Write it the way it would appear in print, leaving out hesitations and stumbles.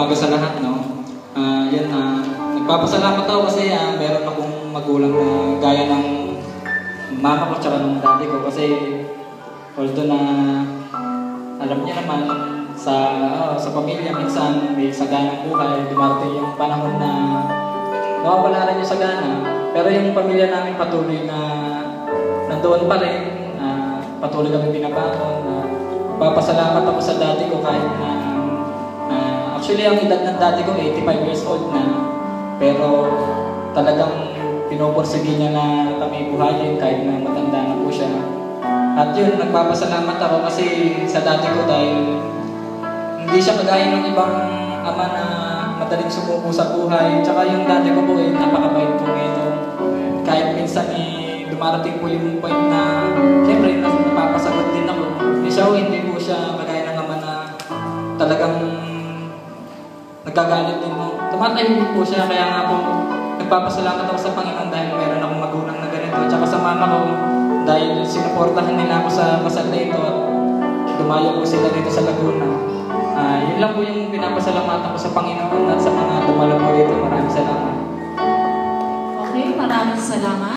umaga sa lahat, no? Nagpapasalamat ako kasi meron akong magulang na gaya ng mama ko tsaka ng daddy ko kasi although na alam niya naman sa pamilya minsan may saganang buhay, dumarating yung panahon na nawawala rin yung sagana, pero yung pamilya namin patuloy na nandoon pa rin, patuloy kami binabangon. Papasalamat ako sa daddy ko kahit na actually ang edad ng daddy ko 85 years old na, pero talagang pinupursige niya na kami buhayin kahit na matanda na po siya. At yun, nagpapasalamat ako kasi sa daddy ko dahil hindi siya kagaya ng ibang ama na madaling sumuko sa buhay. Tsaka yung daddy ko po napakabait po nito. Kahit minsan dumarating po yung point na siyempre napapasagot din ako. Hindi po siya kagaya ng ama na talagang nagagalit din mo. Tumatahimik po siya, kaya nga po nagpapasalamat ako sa Panginoon dahil meron akong magulang na ganito. Tsaka sa mama ko dahil sinuportahan nila ako sa kasal na ito at dumayo po sila dito sa Laguna. Yun lang po yung pinapasalamatan ko sa Panginoon at sa mga dumalo po dito. Maraming salamat. Okay, maraming salamat.